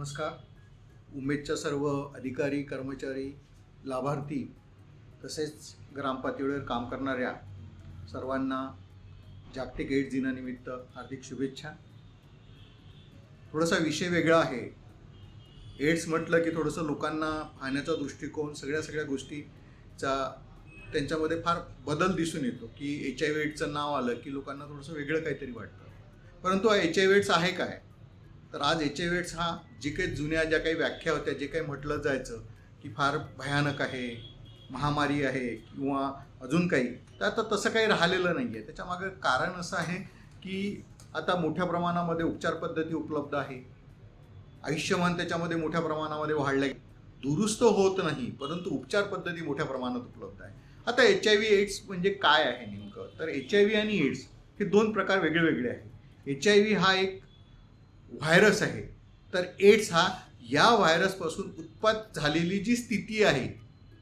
नमस्कार. उमेदच्या सर्व अधिकारी, कर्मचारी, लाभार्थी तसेच ग्रामपातळीवर काम करणाऱ्या सर्वांना जागतिक एड्स दिनानिमित्त हार्दिक शुभेच्छा. थोडासा विषय वेगळा आहे. एड्स म्हटलं की थोडंसं लोकांना पाहण्याचा दृष्टिकोन सगळ्या गोष्टीचा त्यांच्यामध्ये फार बदल दिसून येतो की HIV एड्सचं नाव आलं की लोकांना थोडंसं वेगळं काहीतरी वाटतं. परंतु हा HIV एड्स आहे काय? तर आज HIV एड्स हा जे काही जुन्या ज्या काही व्याख्या होत्या, जे काही म्हटलं जायचं की फार भयानक आहे, महामारी आहे किंवा अजून काही, तर आता तसं काही राहिलेलं नाही आहे. त्याच्यामागं कारण असं आहे की आता मोठ्या प्रमाणामध्ये उपचार पद्धती उपलब्ध आहे. आयुष्यमान त्याच्यामध्ये मोठ्या प्रमाणामध्ये वाढलं आहे. दुरुस्त होत नाही, परंतु उपचार पद्धती मोठ्या प्रमाणात उपलब्ध आहे. आता HIV एड्स म्हणजे काय आहे नेमकं? तर HIV आणि एड्स हे दोन प्रकार वेगळे आहे. HIV हा एक व्हायरस आहे, तर एड्स हा या व्हायरसपासून उत्पन्न झालेली जी स्थिती आहे,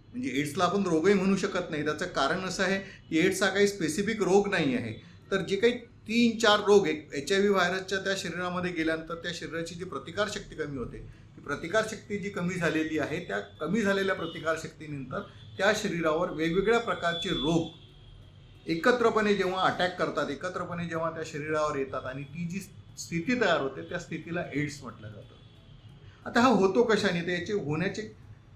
म्हणजे एड्सला आपण रोगही म्हणू शकत नाही. त्याचं कारण असं आहे की एड्स हा काही स्पेसिफिक रोग नाही आहे. तर जे काही 3-4 रोग HIV व्हायरसच्या त्या शरीरामध्ये गेल्यानंतर त्या शरीराची जी प्रतिकारशक्ती कमी होते, ती प्रतिकारशक्ती जी कमी झालेली आहे, त्या कमी झालेल्या प्रतिकारशक्तीनंतर त्या शरीरावर वेगवेगळ्या प्रकारचे रोग एकत्रपणे जेव्हा अटॅक करतात, एकत्रपणे जेव्हा त्या शरीरावर येतात आणि ती जी स्थिती तयार होते त्या स्थितीला एड्स म्हटलं जातं. आता हा होतो कशाने? तर याचे होण्याचे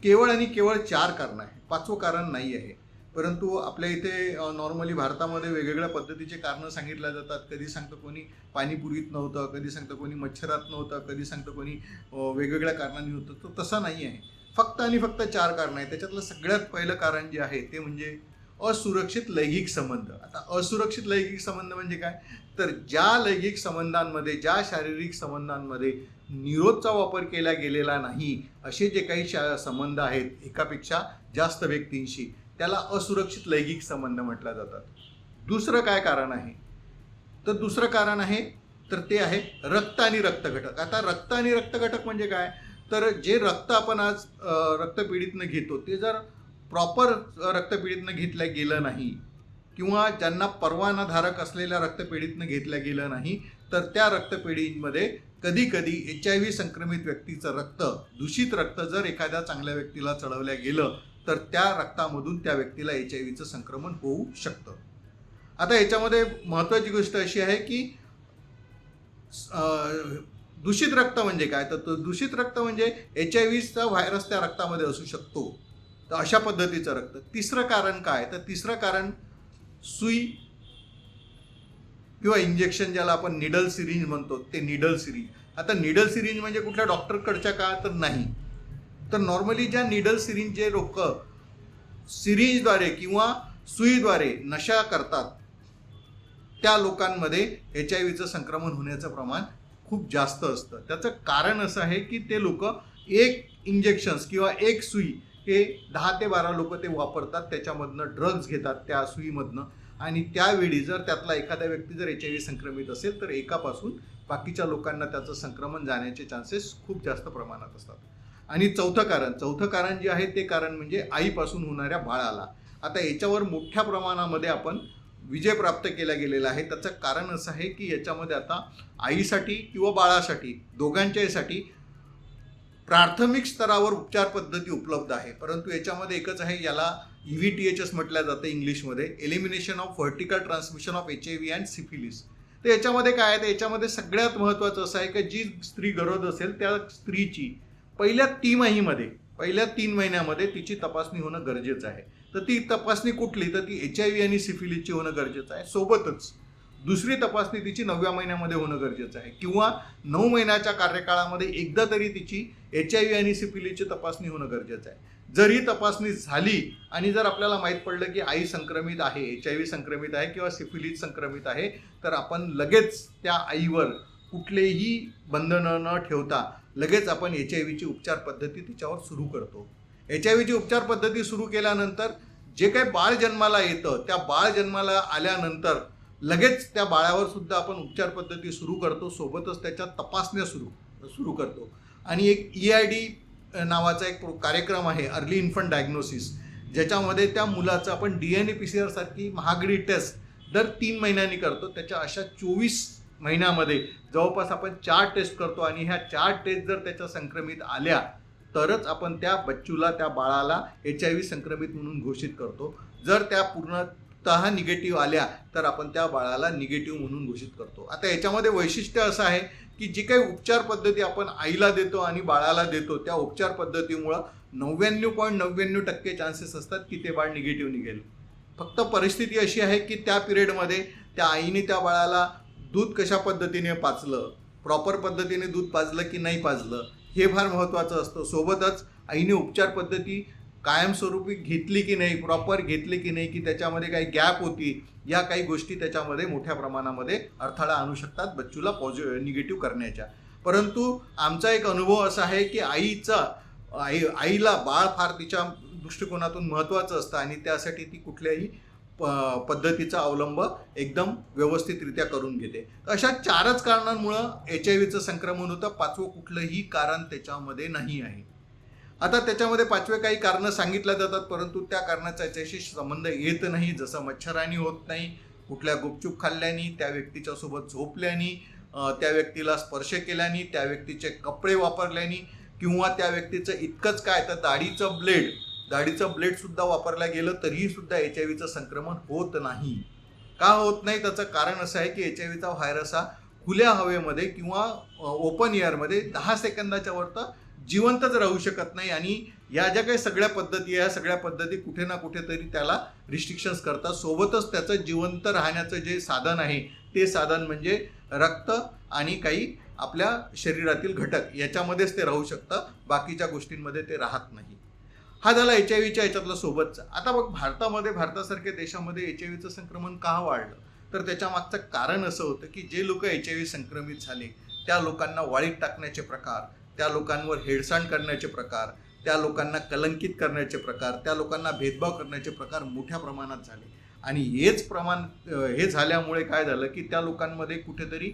केवळ आणि केवळ 4 कारणं आहे. 5वं कारण नाही आहे. परंतु आपल्या इथे नॉर्मली भारतामध्ये वेगवेगळ्या पद्धतीचे कारणं सांगितल्या जातात. कधी सांगतं कोणी पाणीपुरीत नव्हतं, कधी सांगतं कोणी मच्छरात नव्हतं, कधी सांगतं कोणी वेगवेगळ्या कारणांनी होतं. तर तसं नाही आहे. फक्त आणि फक्त 4 कारणं आहेत. त्याच्यातलं सगळ्यात पहिलं कारण जे आहे ते म्हणजे असुरक्षित लैंगिक संबंध. आता असुरक्षित लैंगिक संबंध म्हणजे काय? तर ज्या लैंगिक संबंधांमध्ये, ज्या शारीरिक संबंधांमध्ये निरोधचा वापर केला गेलेला नाही, असे जे काही संबंध आहेत एकापेक्षा जास्त व्यक्तींशी, त्याला असुरक्षित लैंगिक संबंध म्हटलं जातात. दुसरं काय कारण आहे? तर दुसरं कारण आहे तर ते आहे रक्त आणि रक्तघटक. आता रक्त आणि रक्तघटक म्हणजे काय? तर जे रक्त आपण आज रक्तपेढीतनं घेतो ते जर प्रॉपर रक्तपेढीतनं घेतलं गेलं नाही किंवा ज्यांना परवानाधारक असलेल्या रक्तपेढीतनं घेतलं गेलं नाही, तर त्या रक्तपेढीमध्ये कधी HIV संक्रमित व्यक्तीचं रक्त, दूषित रक्त जर एखाद्या चांगल्या व्यक्तीला चढवल्या गेलं तर त्या रक्तामधून त्या व्यक्तीला HIVचं संक्रमण होऊ शकतं. आता याच्यामध्ये महत्त्वाची गोष्ट अशी आहे की दूषित रक्त म्हणजे काय? तर दूषित रक्त म्हणजे HIVचा व्हायरस त्या रक्तामध्ये असू शकतो. तर अशा पद्धतीचं रक्त. तिसरं कारण काय? तर तिसरं कारण सुई किंवा इंजेक्शन, ज्याला आपण निडल सिरिंज म्हणतो, ते निडल सिरिंज. आता निडल सिरिंज म्हणजे कुठल्या डॉक्टरकडच्या का? तर नाही. तर नॉर्मली ज्या निडल सिरिंज जे लोक सिरिंजद्वारे किंवा सुईद्वारे नशा करतात, त्या लोकांमध्ये HIVचं संक्रमण होण्याचं प्रमाण खूप जास्त असतं. त्याचं कारण असं आहे की ते लोक एक इंजेक्शन्स किंवा एक सुई हे 10 ते 12 लोक ते वापरतात, त्याच्यामधनं ड्रग्ज घेतात त्या सुईमधनं, आणि त्यावेळी जर त्यातला एखादा व्यक्ती जर HIV संक्रमित असेल तर एकापासून बाकीच्या लोकांना त्याचं संक्रमण जाण्याचे चान्सेस खूप जास्त प्रमाणात असतात. आणि चौथं कारण जे आहे ते कारण म्हणजे आईपासून होणाऱ्या बाळाला. आता याच्यावर मोठ्या प्रमाणामध्ये आपण विजय प्राप्त केला गेलेला आहे. त्याचं कारण असं आहे की याच्यामध्ये आता आईसाठी किंवा बाळासाठी दोघांच्यासाठी प्राथमिक स्तरावर उपचार पद्धती उपलब्ध आहे. परंतु याच्यामध्ये एकच आहे, याला EVTHS म्हटलं जातं इंग्लिशमध्ये, elimination of vertical transmission of HIV and syphilis. तर याच्यामध्ये काय आहे? तर याच्यामध्ये सगळ्यात महत्त्वाचं असं आहे की जी स्त्री गरोदर असेल त्या स्त्रीची पहिल्या 3 महिन्यामध्ये तिची तपासणी होणं गरजेचं आहे. तर ती तपासणी कुठली? तर ती HIV आणि सिफिलिसची होणं गरजेचं आहे. सोबतच दुसरी तपासणी तिची 9व्या महिन्यामध्ये होणं गरजेचं आहे, किंवा 9 महिन्याच्या कार्यकाळामध्ये एकदा तरी तिची HIV आणि सिफिलिसची तपासणी होणं गरजेचं आहे. जर ही तपासणी झाली आणि जर आपल्याला माहीत पडलं की आई संक्रमित आहे, HIV संक्रमित आहे किंवा सिफिलिस संक्रमित आहे, तर आपण लगेच त्या आईवर कुठलेही बंधनं न ठेवता लगेच आपण HIVची उपचार पद्धती तिच्यावर सुरू करतो. HIVची उपचार पद्धती सुरू केल्यानंतर जे काही बाळ जन्माला येतं, त्या बाळ जन्माला आल्यानंतर लगेच त्या बाळावर सुद्धा आपण उपचार पद्धती सुरू करतो, सोबतच त्याच्या तपासण्या सुरू करतो. आणि एक EID नावाचा एक कार्यक्रम आहे, अर्ली इन्फंट डायग्नोसिस, ज्याच्यामध्ये त्या मुलाचं आपण DNA PCR सारखी महागडी टेस्ट दर 3 महिन्यांनी करतो. त्याच्या अशा 24 महिन्यामध्ये जवळपास आपण 4 टेस्ट करतो आणि ह्या 4 टेस्ट जर त्याच्या संक्रमित आल्या तरच आपण त्या बच्चूला, त्या बाळाला HIV संक्रमित म्हणून घोषित करतो. जर त्या पूर्णतः निगेटिव्ह आल्या तर आपण त्या बाळाला निगेटिव्ह म्हणून घोषित करतो. आता याच्यामध्ये वैशिष्ट्य असं आहे की जी काही उपचार पद्धती आपण आईला देतो आणि बाळाला देतो त्या उपचार पद्धतीमुळं 99.99% चान्सेस असतात की ते बाळ निगेटिव्ह निघेल. फक्त परिस्थिती अशी आहे की त्या पिरियडमध्ये त्या आईने त्या बाळाला दूध कशा पद्धतीने पाजलं, प्रॉपर पद्धतीने दूध पाजलं की नाही पाजलं, हे फार महत्त्वाचं असतं. सोबतच आईने उपचार पद्धती कायमस्वरूपी घेतली की नाही, प्रॉपर घेतली की नाही, की त्याच्यामध्ये काही गॅप होती, या काही गोष्टी त्याच्यामध्ये मोठ्या प्रमाणामध्ये अडथळा आणू शकतात बच्चूला निगेटिव्ह करण्याच्या. परंतु आमचा एक अनुभव असा आहे की आईला बाळ फार तिच्या दृष्टिकोनातून महत्त्वाचं असतं आणि त्यासाठी ती कुठल्याही पद्धतीचा अवलंब एकदम व्यवस्थितरित्या करून घेते. अशा 4च कारणांमुळं HIV संक्रमण होतं. 5वं कुठलंही कारण त्याच्यामध्ये नाही आहे. आता त्याच्यामध्ये 5वे काही कारणं सांगितल्या जातात, परंतु त्या कारणाचा याच्याशी संबंध येत नाही. जसं मच्छरांनी होत नाही, कुठल्या गुपचूप खाल्ल्याने, त्या व्यक्तीच्या सोबत झोपल्याने, त्या व्यक्तीला स्पर्श केल्याने, त्या व्यक्तीचे कपडे वापरल्याने, किंवा त्या व्यक्तीचं इतकंच काय तर दाढीचं ब्लेड सुद्धा वापरलं गेलं तरीही सुद्धा HIV संक्रमण होत नाही. का होत नाही त्याचं कारण असं आहे की HIV व्हायरस हा खुल्या हवेमध्ये किंवा ओपन एअरमध्ये 10 सेकंदाच्या वर तर जिवंतच राहू शकत नाही. आणि या ज्या काही सगळ्या पद्धती आहे, सगळ्या पद्धती कुठे ना कुठेतरी त्याला रिस्ट्रिक्शन्स करतात. सोबतच त्याचं जिवंत राहण्याचं जे साधन आहे ते साधन म्हणजे रक्त आणि काही आपल्या शरीरातील घटक, याच्यामध्येच ते राहू शकतं, बाकीच्या गोष्टींमध्ये ते राहत नाही. हा झाला HIVच्या याच्यातला सोबतचा. आता बघ, भारतासारख्या देशामध्ये HIVचं संक्रमण का वाढलं, तर त्याच्या मागचं कारण असं होतं की जे लोक HIV संक्रमित झाले त्या लोकांना वाळीत टाकण्याचे प्रकार, त्या लोकांवर हेळसांड करण्याचे प्रकार, त्या लोकांना कलंकित करण्याचे प्रकार, त्या लोकांना भेदभाव करण्याचे प्रकार मोठ्या प्रमाणात झाले. आणि हे झाल्यामुळे काय झालं की त्या लोकांमध्ये कुठेतरी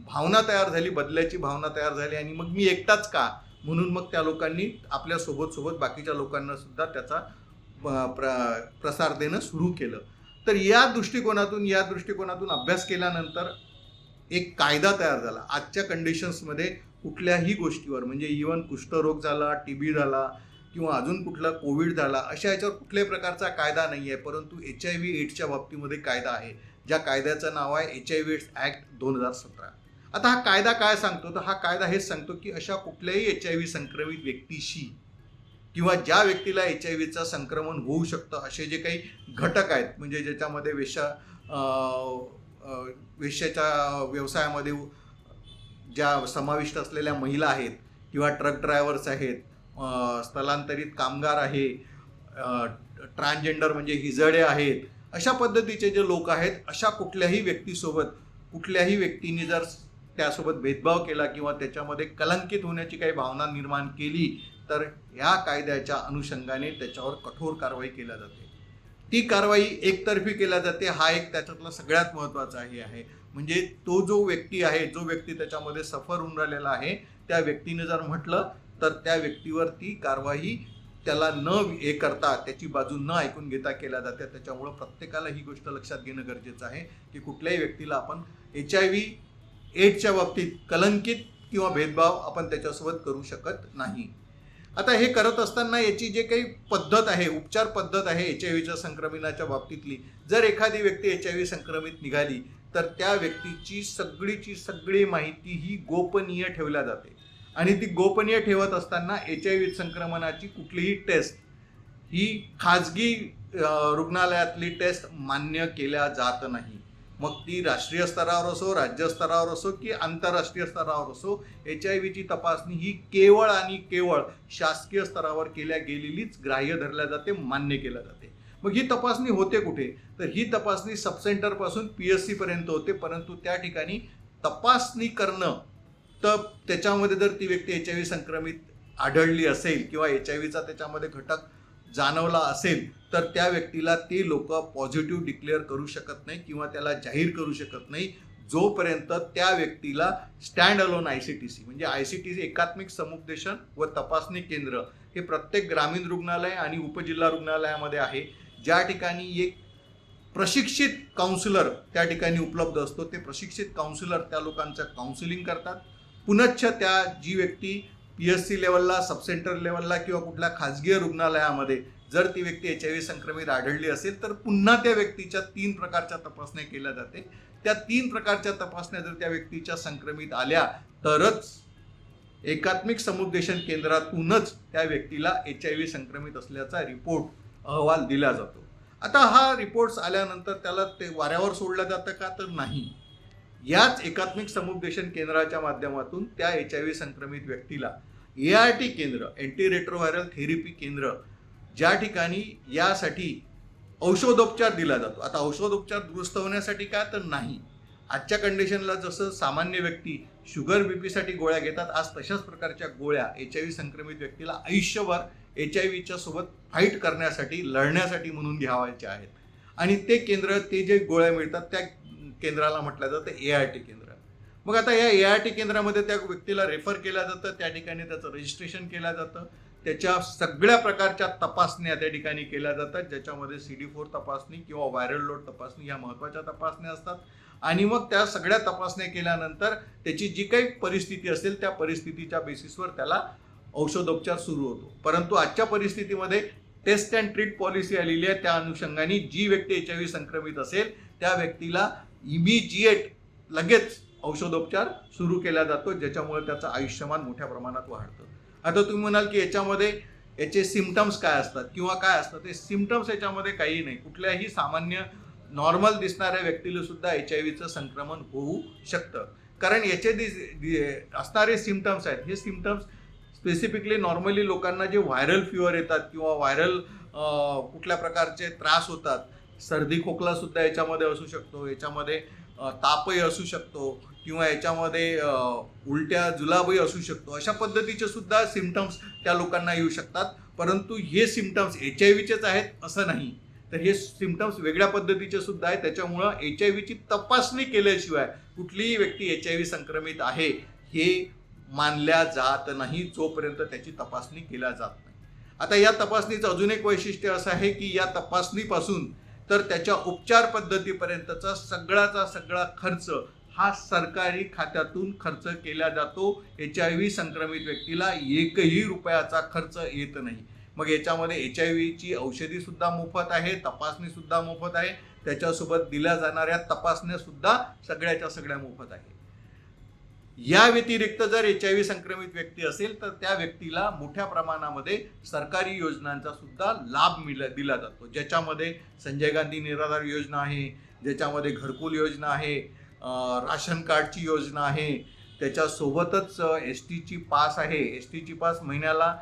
भावना तयार झाली, बदल्याची भावना तयार झाली. आणि मग मी एकटाच का, म्हणून मग त्या लोकांनी आपल्या सोबत बाकीच्या लोकांना सुद्धा त्याचा प्रसार देणं सुरू केलं. तर या दृष्टिकोनातून अभ्यास केल्यानंतर एक कायदा तयार झाला. आजच्या कंडिशन्समध्ये कुठल्याही गोष्टीवर, म्हणजे इव्हन कुष्ठरोग झाला, TB झाला किंवा अजून कुठला कोविड झाला, अशा याच्यावर कुठल्याही प्रकारचा कायदा नाही आहे. परंतु HIV एड्सच्या बाबतीमध्ये कायदा आहे, ज्या कायद्याचं नाव आहे HIV एड्स ॲक्ट 2017. आता हा कायदा काय सांगतो, तर हा कायदा हेच सांगतो की अशा कुठल्याही HIV संक्रमित व्यक्तीशी किंवा ज्या व्यक्तीला HIVचं संक्रमण होऊ शकतं असे जे काही घटक आहेत, म्हणजे ज्याच्यामध्ये वेश्याच्या व्यवसायामध्ये ज्या समाविष्ट असलेल्या महिला आहेत किंवा ट्रक ड्रायव्हर्स आहेत, स्थलांतरित कामगार आहे, ट्रान्सजेंडर म्हणजे हिजडे आहेत, अशा पद्धतीचे जे लोक आहेत, अशा कुठल्याही व्यक्तीने जर त्यासोबत भेदभाव केला किंवा त्याच्यामध्ये कलंकित होण्याची काही भावना निर्माण केली तर या कायद्याच्या अनुषंगाने त्याच्यावर कठोर कारवाई केल्या जाते. ती कारवाई एकतर्फी केल्या जाते. हा एक त्याच्यातला सगळ्यात महत्त्वाचा आहे. म्हणजे जो व्यक्ती त्याच्यामध्ये सफर होऊन राहिलेला आहे, त्या व्यक्तीने जर म्हटलं तर त्या व्यक्तीवर ती कारवाई त्याला न करता, त्याची बाजू न ऐकून घेता केल्या जाते. त्याच्यामुळं प्रत्येकाला ही गोष्ट लक्षात घेणं गरजेचं आहे की कुठल्याही व्यक्तीला आपण HIV एड्सच्या बाबतीत कलंकित किंवा भेदभाव आपण त्याच्यासोबत करू शकत नाही. आता हे करत असताना याची जे काही पद्धत आहे, उपचार पद्धत आहे HIVच्या संक्रमणाच्या बाबतीतली, जर एखादी व्यक्ती HIV संक्रमित निघाली तर त्या व्यक्तीची सगळी माहिती ही गोपनीय ठेवल्या जाते. आणि ती गोपनीय ठेवत असताना HIV संक्रमणाची कुठलीही टेस्ट ही खाजगी रुग्णालयातली टेस्ट मान्य केल्या जात नाही. मग ती राष्ट्रीय स्तरावर असो, राज्य स्तरावर असो की आंतरराष्ट्रीय स्तरावर असो, HIVची तपासणी ही केवळ आणि केवळ शासकीय स्तरावर केल्या गेलेलीच ग्राह्य धरल्या जाते, मान्य केल्या जाते. मग ही तपासणी होते कुठे, तर ही तपासणी सबसेंटरपासून PSC पर्यंत होते. परंतु त्या ठिकाणी तपासणी करणं, तर त्याच्यामध्ये जर ती व्यक्ती HIV संक्रमित आढळली असेल किंवा HIVचा त्याच्यामध्ये घटक जाणवला असेल तर त्या व्यक्तीला ते लोक पॉझिटिव्ह डिक्लेअर करू शकत नाही किंवा त्याला जाहीर करू शकत नाही जोपर्यंत त्या व्यक्तीला स्टँड अलोन ICTC म्हणजे ICTC एकात्मिक समुपदेशन व तपासणी केंद्र हे प्रत्येक ग्रामीण रुग्णालय आणि उपजिल्हा रुग्णालयामध्ये आहे, ज्या ठिकाणी एक प्रशिक्षित काउन्सिलर त्या ठिकाणी उपलब्ध असतो. ते प्रशिक्षित काउन्सिलर त्या लोकांचं काउन्सिलिंग करतात. पुनश्च त्या जी व्यक्ती PSC लेवलला, सबसेंटर लेवलला किंवा कुठल्या खाजगी रुग्णालयामध्ये जर ती व्यक्ती HIV संक्रमित आढळली असेल तर पुन्हा त्या व्यक्तीच्या 3 प्रकारच्या तपासण्या केल्या जाते. त्या 3 प्रकारच्या तपासण्या जर त्या व्यक्तीच्या संक्रमित आल्या तरच एकात्मिक समुपदेशन केंद्रातूनच त्या व्यक्तीला HIV संक्रमित असल्याचा अहवाल दिला जातो. आता हा रिपोर्ट्स आल्यानंतर त्याला ते वाऱ्यावर सोडलं जातं का? तर नाही. याच एकात्मिक समुपदेशन केंद्राच्या माध्यमातून त्या HIV संक्रमित व्यक्तीला ART केंद्र, अँटी रेट्रोव्हायरल थेरपी केंद्र, ज्या ठिकाणी यासाठी औषधोपचार दिला जातो. आता औषधोपचार दुरुस्त होण्यासाठी का? तर नाही. आजच्या कंडिशनला जसं सामान्य व्यक्ती शुगर BPसाठी गोळ्या घेतात, आज तशाच प्रकारच्या गोळ्या HIV संक्रमित व्यक्तीला आयुष्यभर HIVच्या सोबत फाईट करण्यासाठी, लढण्यासाठी म्हणून घ्यावायचे आहेत. आणि ते केंद्र, ते जे गोळ्या मिळतात त्या केंद्राला म्हटलं जातं ART केंद्र. मग आता या ART केंद्रामध्ये त्या व्यक्तीला रेफर केलं जातं, त्या ठिकाणी त्याचं रजिस्ट्रेशन केलं जातं, त्याच्या सगळ्या प्रकारच्या तपासण्या त्या ठिकाणी केल्या जातात, ज्याच्यामध्ये CD4 तपासणी किंवा व्हायरल लोड तपासणी या महत्त्वाच्या तपासण्या असतात. आणि मग त्या सगळ्या तपासण्या केल्यानंतर त्याची जी काही परिस्थिती असेल त्या परिस्थितीच्या बेसिसवर त्याला औषधोपचार सुरू होतो. परंतु आजच्या परिस्थितीमध्ये टेस्ट अँड ट्रीट पॉलिसी आलेली आहे. त्या अनुषंगाने जी व्यक्ती HIV संक्रमित असेल त्या व्यक्तीला इमिजिएट लगेच औषधोपचार सुरू केला जातो, ज्याच्यामुळे त्याचं आयुष्यमान मोठ्या प्रमाणात वाढतं. आता तुम्ही म्हणाल की याचे सिम्पटम्स काय असतात किंवा काय असतात? ते सिम्पटम्स याच्यामध्ये काही नाही. कुठल्याही सामान्य नॉर्मल दिसणाऱ्या व्यक्तीला सुद्धा HIVचं संक्रमण होऊ शकतं. कारण याचे असणारे सिम्पटम्स आहेत, हे सिम्पटम्स स्पेसिफिकली नॉर्मली लोकांना जे व्हायरल फिवर येतात किंवा व्हायरल कुठल्या प्रकारचे त्रास होतात, सर्दी खोकला सुद्धा याच्यामध्ये असू शकतो, याच्यामध्ये तापही असू शकतो किंवा याच्यामध्ये उलट्या जुलाबही असू शकतो. अशा पद्धतीचे सुद्धा सिम्पटम्स त्या लोकांना येऊ शकतात. परंतु हे सिम्पटम्स HIVचेच आहेत असं नाही, तर हे सिम्पटम्स वेगळ्या पद्धतीचे सुद्धा आहेत. त्याच्यामुळं HIVची तपासणी केल्याशिवाय कुठलीही व्यक्ती HIV संक्रमित आहे हे मानल्या जात नाही, जोपर्यंत त्याची तपासणी केल्या जात नाही. आता या तपासणीचं अजून एक वैशिष्ट्य असं आहे की या तपासणीपासून तर त्याच्या उपचार पद्धतीपर्यंतचा सगळा खर्च हा सरकारी खात्यातून खर्च केला जातो. HIV संक्रमित व्यक्तीला एकही रुपयाचा खर्च येत नाही. मग याच्यामध्ये HIVची औषधी सुद्धा मोफत आहे, तपासणी सुद्धा मोफत आहे, त्याच्यासोबत दिल्या जाणाऱ्या तपासण्या सुद्धा सगळ्याच्या सगळ्या मोफत आहे. या व्यतिरिक्त जर HIV संक्रमित व्यक्ती असेल तर त्या व्यक्तीला मोठ्या प्रमाणामध्ये सरकारी योजनांचा सुद्धा लाभ दिला जातो, ज्याच्यामध्ये संजय गांधी निराधार योजना आहे, ज्याच्यामध्ये घरकुल योजना आहे, राशन कार्डची योजना आहे, त्याच्यासोबतच STची पास आहे. STची पास महिन्याला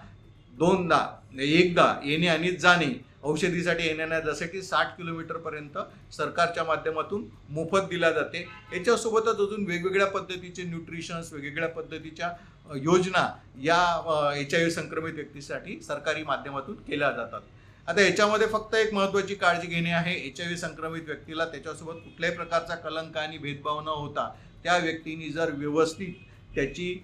एकदा येणे आणि जाणे, औषधीसाठी येण्यासाठी 60 किलोमीटरपर्यंत सरकारच्या माध्यमातून मोफत दिला जाते. याच्यासोबतच अजून वेगवेगळ्या पद्धतीचे न्यूट्रिशन्स, वेगवेगळ्या पद्धतीच्या योजना या HIV संक्रमित व्यक्तीसाठी सरकारी माध्यमातून केल्या जातात. आता याच्यामध्ये फक्त एक महत्त्वाची काळजी घेणे आहे, HIV संक्रमित व्यक्तीला त्याच्यासोबत कुठल्याही प्रकारचा कलंक आणि भेदभाव न होता त्या व्यक्तीने जर व्यवस्थित त्याची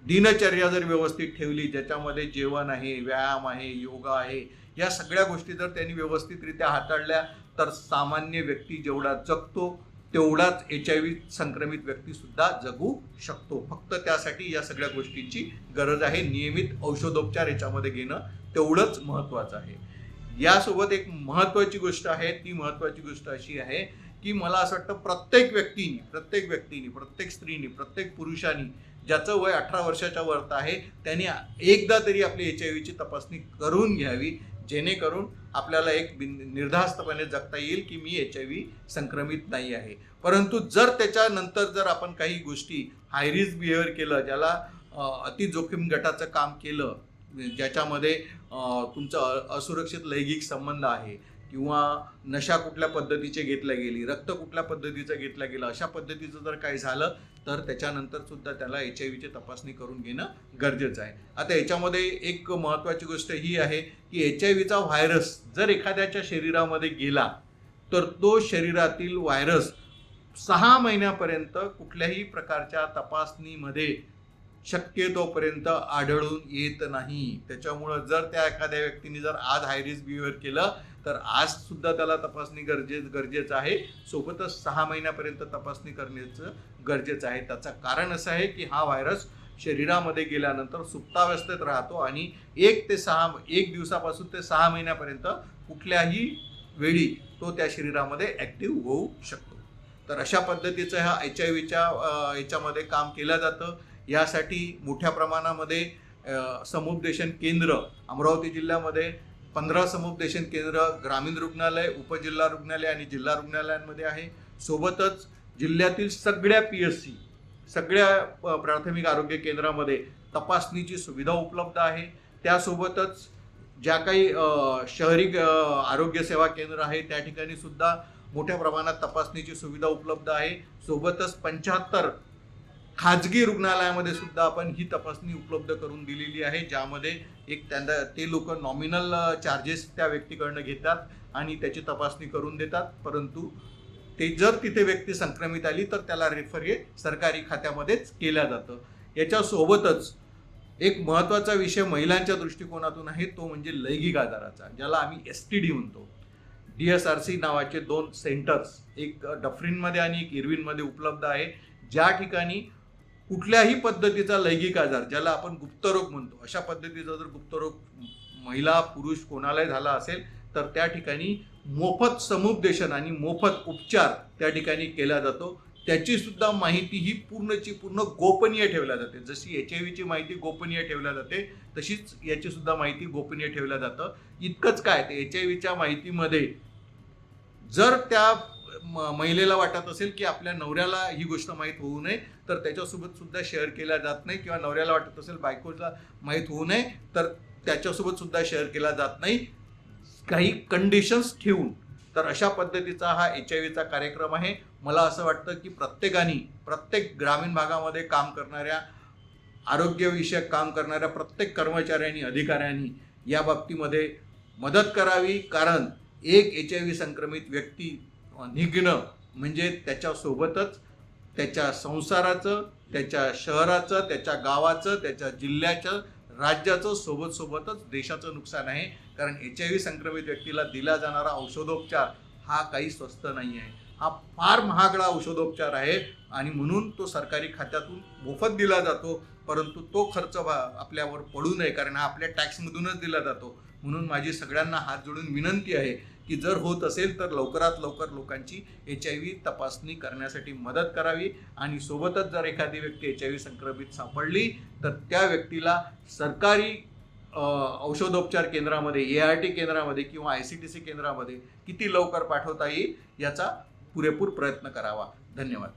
दिनचर्या जर व्यवस्थित ठेवली, ज्याच्यामध्ये जेवण आहे, व्यायाम आहे, योगा आहे, या सगळ्या गोष्टी जर त्यांनी व्यवस्थितरित्या हाताळल्या तर सामान्य व्यक्ती जेवढा जगतो तेवढाच HIV संक्रमित व्यक्तीसुद्धा जगू शकतो. फक्त त्यासाठी या सगळ्या गोष्टींची गरज आहे. नियमित औषधोपचार याच्यामध्ये घेणं तेवढंच महत्त्वाचं आहे. यासोबत एक महत्त्वाची गोष्ट आहे, ती महत्त्वाची गोष्ट अशी आहे की मला असं वाटतं प्रत्येक व्यक्तीने, प्रत्येक स्त्रीने, प्रत्येक पुरुषाने ज्याचं वय 18 वर्षाच्या वरती आहे त्यांनी एकदा तरी आपली HIVची तपासणी करून घ्यावी, जेणेकरून आपल्याला एक निर्धास्तपणे जगता येईल की मी HIV संक्रमित नाही आहे. परंतु जर त्याच्यानंतर जर आपण काही गोष्टी हाय रिस्क बिहेवियर केलं, ज्याला अति जोखीम गटाचं काम केलं, ज्याच्यामध्ये तुमचं असुरक्षित लैंगिक संबंध आहे किंवा नशा कुठल्या पद्धतीचे घेतल्या गेली, रक्त कुठल्या पद्धतीचं घेतलं गेलं, अशा पद्धतीचं जर काही झालं तर त्याच्यानंतर सुद्धा त्याला HIVची तपासणी करून घेणं गरजेचं आहे. आता याच्यामध्ये एक महत्त्वाची गोष्ट ही आहे की HIVचा व्हायरस जर एखाद्याच्या शरीरामध्ये गेला तर तो शरीरातील व्हायरस 6 महिन्यापर्यंत कुठल्याही प्रकारच्या तपासणीमध्ये शक्यतोपर्यंत आढळून येत नाही. त्याच्यामुळं जर त्या एखाद्या व्यक्तीने जर आज हाय रिस्क बिहेवियर केलं तर आज सुद्धा त्याला तपासणी गरजेचं आहे. सोबतच 6 महिन्यापर्यंत तपासणी करण्याचं गरजेचं आहे. त्याचं कारण असं आहे की हा व्हायरस शरीरामध्ये गेल्यानंतर सुप्तावस्थेत राहतो आणि 1 दिवसापासून ते 6 महिन्यापर्यंत कुठल्याही वेळी तो त्या शरीरामध्ये ॲक्टिव्ह होऊ शकतो. तर अशा पद्धतीचं ह्या HIV याच्यामध्ये काम केलं जातं. यासाठी मोठ्या प्रमाणामध्ये समुपदेशन केंद्र अमरावती जिल्ह्यामध्ये 15 समुपदेशन केंद्र ग्रामीण रुग्णालय, उपजिल्हा रुग्णालय आणि जिल्हा रुग्णालयांमध्ये आहे. सोबतच जिल्ह्यातील सगळ्या PSC, सगळ्या प्राथमिक आरोग्य केंद्रामध्ये तपासणीची सुविधा उपलब्ध आहे. त्यासोबतच ज्या काही शहरी आरोग्य सेवा केंद्र आहे त्या ठिकाणी सुद्धा मोठ्या प्रमाणात तपासणीची सुविधा उपलब्ध आहे. सोबतच 75 खाजगी रुग्णालयामध्ये सुद्धा आपण ही तपासणी उपलब्ध करून दिलेली आहे, ज्यामध्ये ते लोक नॉमिनल चार्जेस त्या व्यक्तीकडनं घेतात आणि त्याची तपासणी करून देतात. परंतु ते जर तिथे व्यक्ती संक्रमित आली तर त्याला रेफर हे सरकारी खात्यामध्येच केलं जातं. याच्यासोबतच एक महत्त्वाचा विषय महिलांच्या दृष्टिकोनातून आहे, तो म्हणजे लैंगिक आजाराचा, ज्याला आम्ही STD म्हणतो. DSRC नावाचे 2 सेंटर्स, एक डफरीनमध्ये आणि एक इरविनमध्ये उपलब्ध आहे, ज्या ठिकाणी कुठल्याही पद्धतीचा लैंगिक आजार, ज्याला आपण गुप्तरोग म्हणतो, अशा पद्धतीचा जर गुप्तरोग महिला पुरुष कोणालाही झाला असेल तर त्या ठिकाणी मोफत समुपदेशन आणि मोफत उपचार त्या ठिकाणी केला जातो. त्याची सुद्धा माहिती ही पूर्णची पूर्ण गोपनीय ठेवल्या जाते. जशी HIVची माहिती गोपनीय ठेवल्या जाते तशीच याची सुद्धा माहिती गोपनीय ठेवल्या जातं. इतकंच काय, ते HIVच्या माहितीमध्ये जर त्या महिलेला वाटत असेल की आपल्या नवऱ्याला ही गोष्ट माहीत होऊ नये तर त्याच्यासोबत सुद्धा शेअर केला जात नाही, किंवा नवऱ्याला वाटत असेल बायकोला माहीत होऊ नये तर त्याच्यासोबत सुद्धा शेअर केला जात नाही, काही कंडिशन्स ठेवून. तर अशा पद्धतीचा हा HIVचा कार्यक्रम आहे. मला असं वाटतं की प्रत्येक ग्रामीण भागामध्ये काम करणाऱ्या, आरोग्यविषयक काम करणाऱ्या प्रत्येक कर्मचाऱ्यांनी, अधिकाऱ्यांनी या बाबतीमध्ये मदत करावी. कारण एक HIV संक्रमित व्यक्ती निघणं म्हणजे त्याच्यासोबतच त्याच्या संसाराचं, त्याच्या शहराचं, त्याच्या गावाचं, त्याच्या जिल्ह्याचं, राज्याचं, सोबतच देशाचं नुकसान आहे. कारण HIV संक्रमित व्यक्तीला दिला जाणारा औषधोपचार हा काही स्वस्त नाही आहे. हा फार महागडा औषधोपचार आहे आणि म्हणून तो सरकारी खात्यातून मोफत दिला जातो. परंतु तो खर्च आपल्यावर पडू नये, कारण हा आपल्या टॅक्समधूनच दिला जातो. म्हणून माझी सगळ्यांना हात जोडून विनंती आहे की जर होत असेल तर लवकरात लवकर लोकांची HIV तपासणी करण्यासाठी मदत करावी. आणि सोबतच जर एखादी व्यक्ती HIV संक्रमित सापडली तर त्या व्यक्तीला सरकारी औषधोपचार केंद्रामध्ये, ART केंद्रामध्ये किंवा ICTC केंद्रामध्ये किती लवकर पाठवता येईल याचा पुरेपूर प्रयत्न करावा. धन्यवाद.